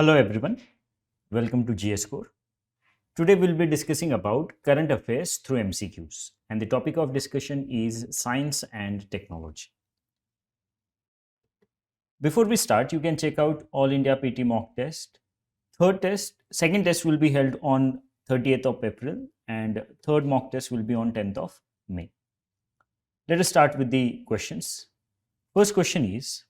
Hello everyone, welcome to GS Core. Today we'll be discussing about current affairs through MCQs, and the topic of discussion is science and technology. Before we start, you can check out All India PT mock test. Second test will be held on 30th of April and third mock test will be on 10th of May. Let us start with the questions. First question is,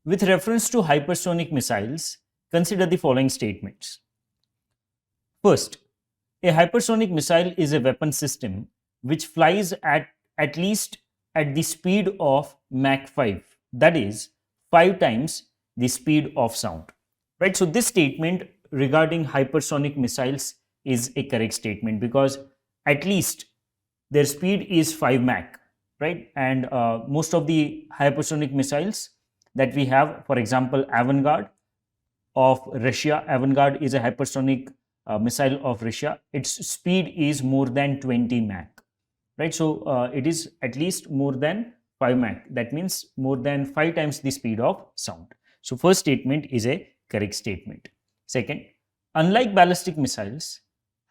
with reference to hypersonic missiles, consider the following statements. First, a hypersonic missile is a weapon system which flies at least at the speed of Mach 5, that is 5 times the speed of sound. Right? So this statement regarding hypersonic missiles is a correct statement because at least their speed is 5 Mach, right? And most of the hypersonic missiles that we have, for example, Avangard of Russia. Avangard is a hypersonic missile of Russia. Its speed is more than 20 Mach, right? So it is at least more than 5 Mach. That means more than 5 times the speed of sound. So first statement is a correct statement. Second, unlike ballistic missiles,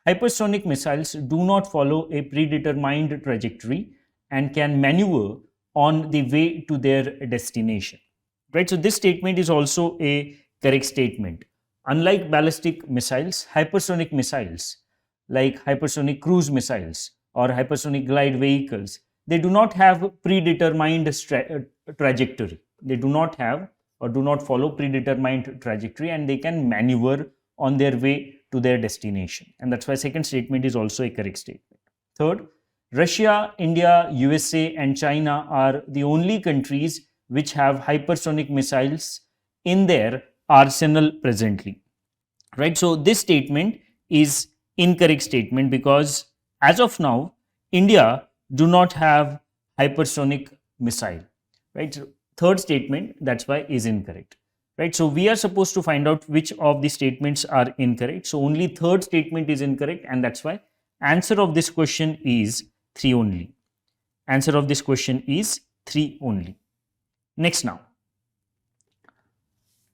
hypersonic missiles do not follow a predetermined trajectory and can maneuver on the way to their destination, right? So this statement is also a correct statement. Unlike ballistic missiles, hypersonic missiles like hypersonic cruise missiles or hypersonic glide vehicles, they do not have predetermined trajectory. They do not have or do not follow predetermined trajectory, and they can maneuver on their way to their destination. And that's why second statement is also a correct statement. Third, Russia, India, USA and China are the only countries which have hypersonic missiles in their arsenal presently, right? So this statement is incorrect statement because as of now, India do not have hypersonic missile, right? So third statement, that's why is incorrect, right? So we are supposed to find out which of the statements are incorrect. So only third statement is incorrect, and that's why answer of this question is 3 only. Answer of this question is 3 only. Next now.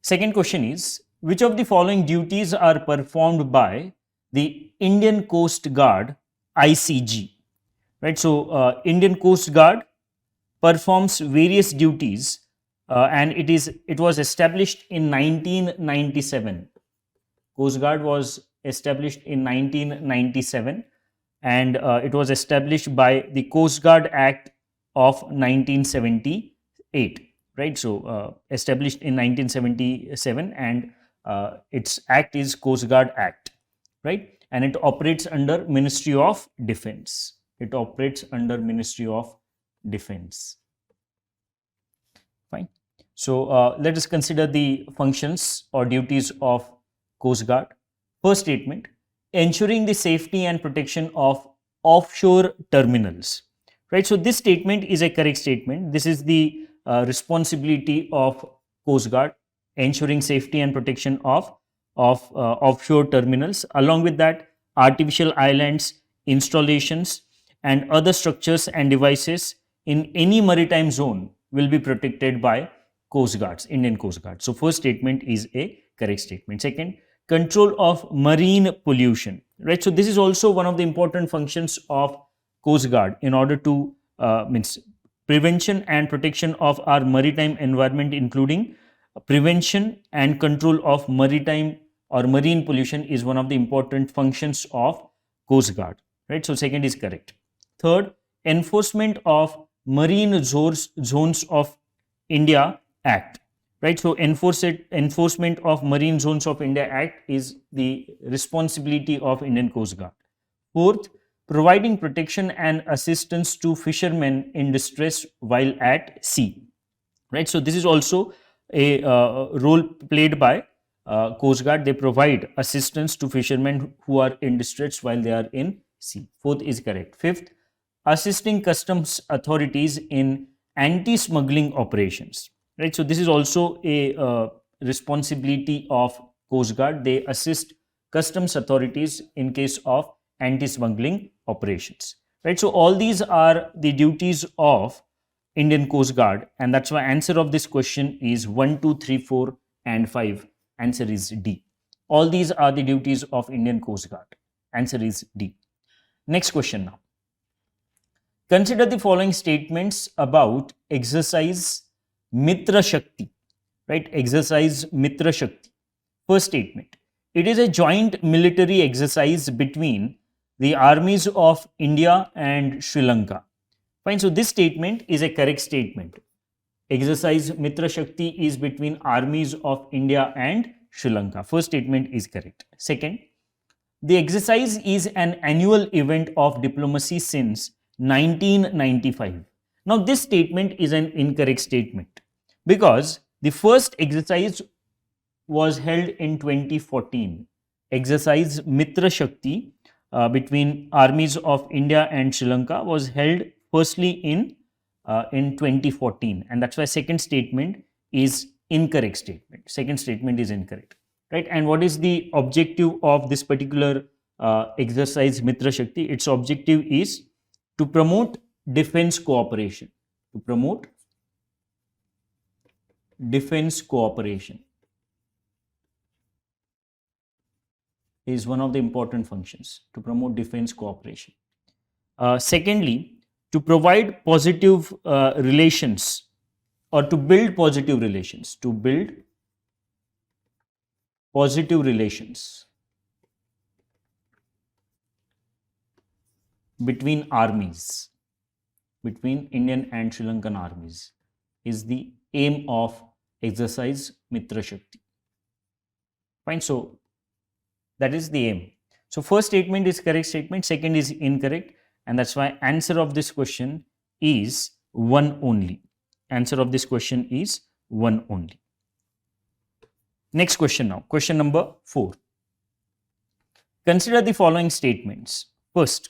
Second question is, which of the following duties are performed by the Indian Coast Guard ICG? Right, so Indian Coast Guard performs various duties and it was established in 1997. Coast Guard was established in 1997 and it was established by the Coast Guard Act of 1978. Right, so established in 1977 and its act is Coast Guard Act, right? And it operates under Ministry of Defense. It operates under Ministry of Defense. Fine. So let us consider the functions or duties of Coast Guard. First statement, ensuring the safety and protection of offshore terminals, right? So this statement is a correct statement. This is the responsibility of Coast Guard, ensuring safety and protection of offshore terminals. Along with that, artificial islands, installations and other structures and devices in any maritime zone will be protected by Coast Guards, Indian Coast Guard. So first statement is a correct statement. Second, control of marine pollution, right? So this is also one of the important functions of Coast Guard in order to means prevention and protection of our maritime environment, including prevention and control of maritime or marine pollution is one of the important functions of Coast Guard, right? So second is correct. Third, enforcement of Marine Zones of India Act, right? So enforcement of Marine Zones of India Act is the responsibility of Indian Coast Guard. Fourth, providing protection and assistance to fishermen in distress while at sea, right? So this is also a role played by Coast Guard. They provide assistance to fishermen who are in distress while they are in sea. Fourth is correct. Fifth, assisting customs authorities in anti-smuggling operations, right? So this is also a responsibility of Coast Guard. They assist customs authorities in case of anti-smuggling operations, right? So all these are the duties of Indian Coast Guard, and that's why answer of this question is 1, 2, 3, 4 and 5. Answer is D. All these are the duties of Indian Coast Guard. Answer is D. Next question now. Consider the following statements about exercise Mithra Shakti. Right? Exercise Mithra Shakti. First statement. It is a joint military exercise between the armies of India and Sri Lanka. Fine. So this statement is a correct statement. Exercise Mithra Shakti is between armies of India and Sri Lanka. First statement is correct. Second, the exercise is an annual event of diplomacy since 1995. Now, this statement is an incorrect statement because the first exercise was held in 2014. Exercise Mithra Shakti between armies of India and Sri Lanka was held firstly in 2014, and that's why second statement is incorrect statement. Second statement is incorrect, right? And what is the objective of this particular exercise Mithra Shakti? Its objective is to promote defense cooperation. To promote defense cooperation is one of the important functions, to promote defense cooperation. Secondly, to provide positive relations, or to build positive relations, to build positive relations between armies, between Indian and Sri Lankan armies, is the aim of exercise Mithra Shakti. Fine. So that is the aim. So first statement is correct statement, second is incorrect, and that's why answer of this question is 1 only. Answer of this question is 1 only. Next question now, question number 4. Consider the following statements. First,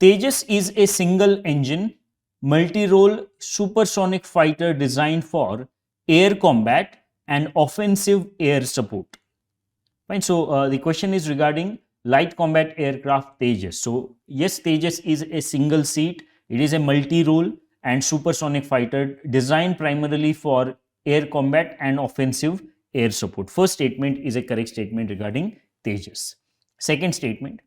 Tejas is a single engine, multi-role supersonic fighter designed for air combat and offensive air support. Fine. So the question is regarding light combat aircraft Tejas. So yes, Tejas is a single seat. It is a multi-role and supersonic fighter designed primarily for air combat and offensive air support. First statement is a correct statement regarding Tejas. Second statement,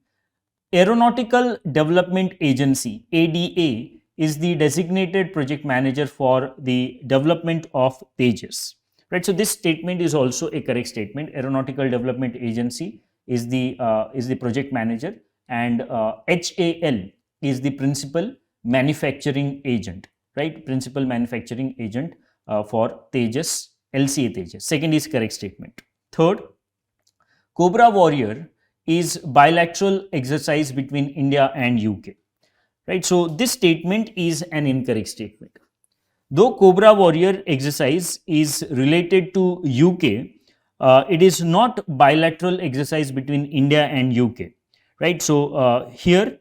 Aeronautical Development Agency ADA is the designated project manager for the development of Tejas. Right. So this statement is also a correct statement. Aeronautical Development Agency is the project manager, and HAL is the principal manufacturing agent. Right. Principal manufacturing agent for Tejas, LCA Tejas. Second is correct statement. Third, Cobra Warrior is bilateral exercise between India and UK. Right. So this statement is an incorrect statement. Though Cobra Warrior exercise is related to UK, it is not bilateral exercise between India and UK. Right. So here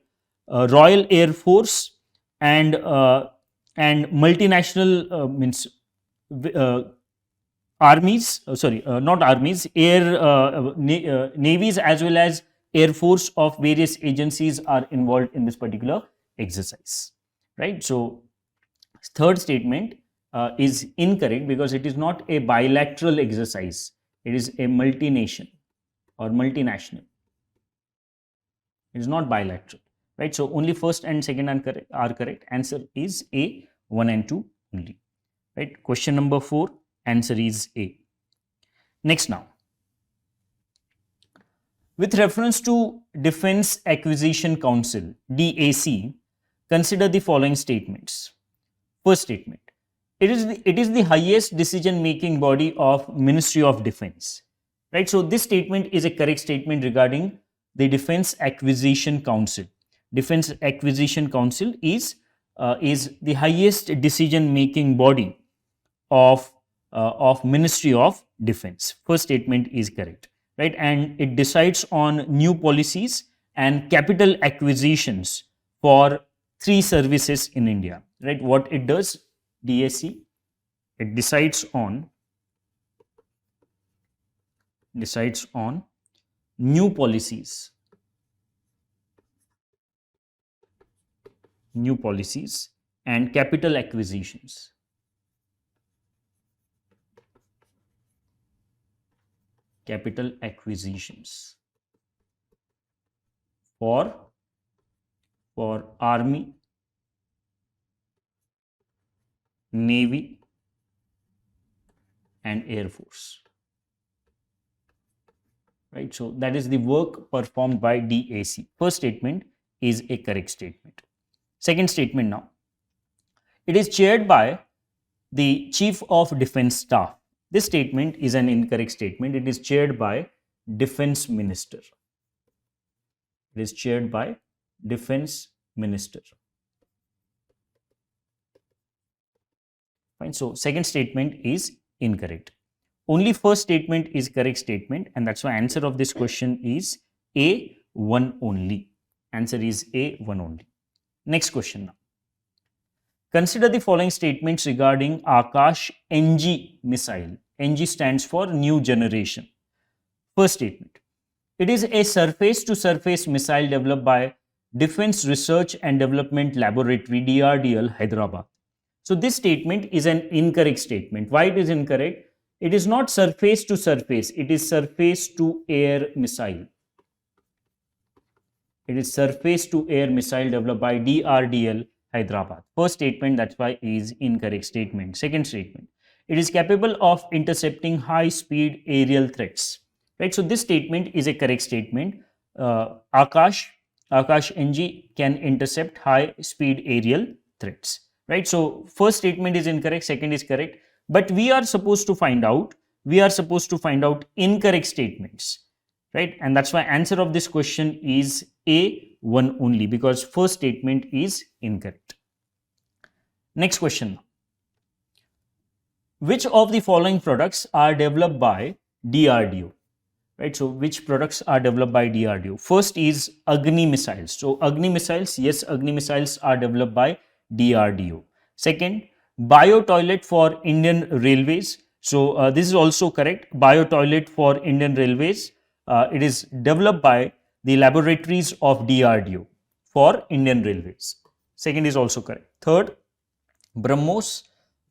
Royal Air Force and multinational means armies, not armies, navies as well as air force of various agencies are involved in this particular exercise. Right. So third statement is incorrect because it is not a bilateral exercise. It is a multination or multinational. It is not bilateral. Right. So only first and second are correct. Answer is A, 1 and 2 only. Right. Question number 4. Answer is A. Next now. With reference to Defence Acquisition Council, DAC, consider the following statements. First statement, it is the highest decision-making body of Ministry of Defence. Right. So this statement is a correct statement regarding the Defence Acquisition Council. Defence Acquisition Council is the highest decision-making body of Ministry of Defence. First statement is correct. Right. And it decides on new policies and capital acquisitions for 3 services in India. Right. What it does, DAC, it decides on new policies and capital acquisitions capital acquisitions for Army, Navy and Air Force. Right, so that is the work performed by DAC. First statement is a correct statement. Second statement now. It is chaired by the Chief of Defence Staff. This statement is an incorrect statement. It is chaired by Defence Minister. It is chaired by Defence Minister. Fine. So second statement is incorrect. Only first statement is correct statement, and that's why answer of this question is A, one only. Answer is A, one only. Next question now. Consider the following statements regarding Akash NG missile. NG stands for new generation. First statement. It is a surface-to-surface missile developed by Defense Research and Development Laboratory, DRDO, Hyderabad. So this statement is an incorrect statement. Why it is incorrect? It is not surface to surface, it is surface to air missile. It is surface to air missile developed by DRDO, Hyderabad. First statement, that's why is incorrect statement. Second statement, it is capable of intercepting high speed aerial threats. Right, so this statement is a correct statement. Akash NG can intercept high speed aerial threats. Right, so first statement is incorrect, second is correct, but we are supposed to find out incorrect statements, right? And that's why answer of this question is A, one only, because first statement is incorrect. Next question. Which of the following products are developed by DRDO? Right, so which products are developed by DRDO? First is Agni missiles. So Agni missiles, yes, Agni missiles are developed by DRDO. Second, bio toilet for Indian Railways. So this is also correct. Bio toilet for Indian Railways. It is developed by the laboratories of DRDO for Indian Railways. Second is also correct. Third, BrahMos.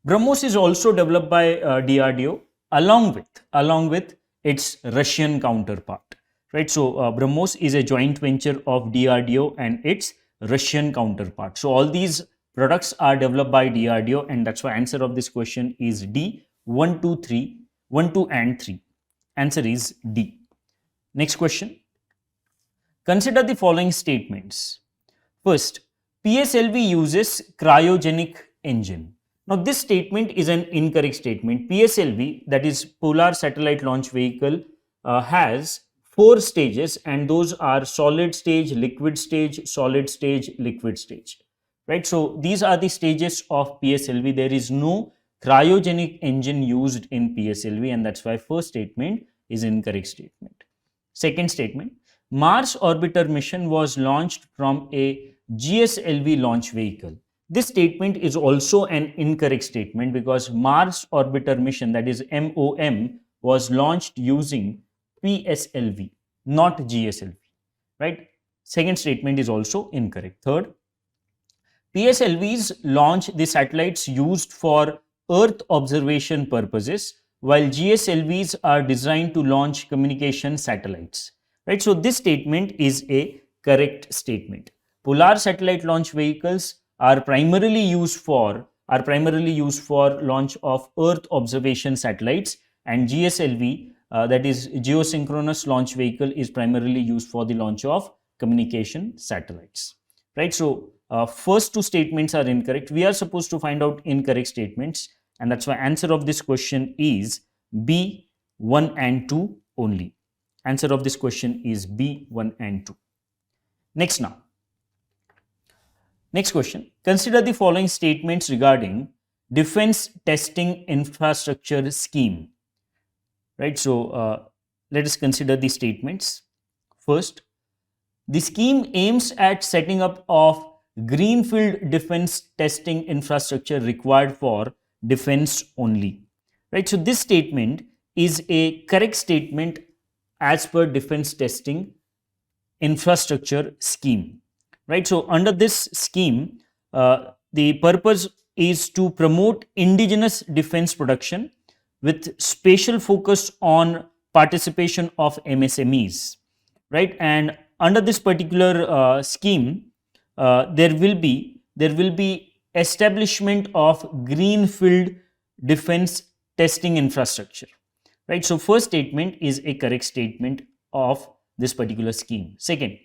BrahMos is also developed by DRDO along with its Russian counterpart. Right. So BrahMos is a joint venture of DRDO and its Russian counterpart. So all these products are developed by DRDO, and that's why answer of this question is D, 1, 2, 3, 1, 2 and 3. Answer is D. Next question. Consider the following statements. First, PSLV uses cryogenic engine. Now this statement is an incorrect statement. PSLV, that is Polar Satellite Launch Vehicle, has 4 stages, and those are solid stage, liquid stage, solid stage, liquid stage. Right, so these are the stages of PSLV. There is no cryogenic engine used in PSLV, and that's why first statement is incorrect statement. Second statement, Mars orbiter mission was launched from a GSLV launch vehicle. This statement is also an incorrect statement because Mars orbiter mission, that is MOM, was launched using PSLV, not GSLV. Right, second statement is also incorrect. Third, PSLVs launch the satellites used for Earth observation purposes, while GSLVs are designed to launch communication satellites. Right, so this statement is a correct statement. Polar satellite launch vehicles are primarily used for launch of Earth observation satellites, and GSLV, that is geosynchronous launch vehicle, is primarily used for the launch of communication satellites. Right, so first two statements are incorrect. We are supposed to find out incorrect statements, and that's why answer of this question is B, 1 and 2 only. Answer of this question is B, 1 and 2. Next question. Consider the following statements regarding Defense Testing Infrastructure Scheme. Right, so let us consider the statements. First, the scheme aims at setting up of greenfield defense testing infrastructure required for defense only. Right, so this statement is a correct statement as per defense testing infrastructure scheme. Right, so under this scheme, the purpose is to promote indigenous defense production with special focus on participation of MSMEs, right? And under this particular scheme, there will be establishment of greenfield defense testing infrastructure, right? So first statement is a correct statement of this particular scheme. Second,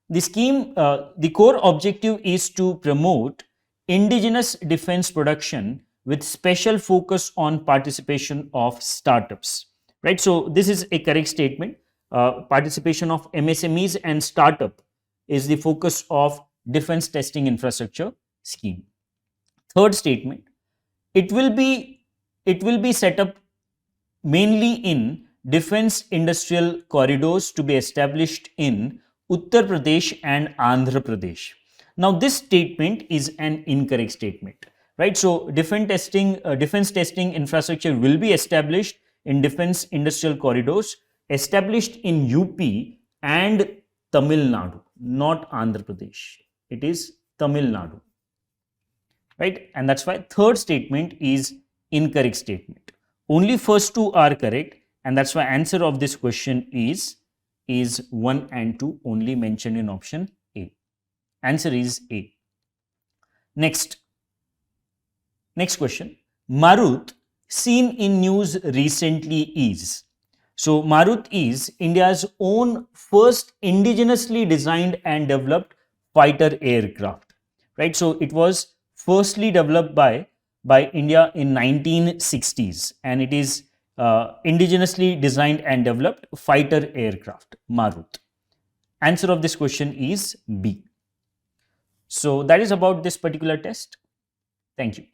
the scheme, the core objective is to promote indigenous defense production with special focus on participation of startups, right? So this is a correct statement. Participation of MSMEs and startup is the focus of defense testing infrastructure scheme. Third statement, it will be set up mainly in defense industrial corridors to be established in Uttar Pradesh and Andhra Pradesh. Now this statement is an incorrect statement, right? So defense testing infrastructure will be established in defense industrial corridors established in UP and Tamil Nadu, not Andhra Pradesh. It is Tamil Nadu, right? And that's why third statement is incorrect statement. Only first two are correct, and that's why answer of this question is 1 and 2 only mentioned in option A. Answer is A. Next question. Maruti seen in news recently is. So Maruti is India's own first indigenously designed and developed fighter aircraft, right? So it was firstly developed by India in 1960s, and it is indigenously designed and developed fighter aircraft, Maruti. Answer of this question is B. So that is about this particular test. Thank you.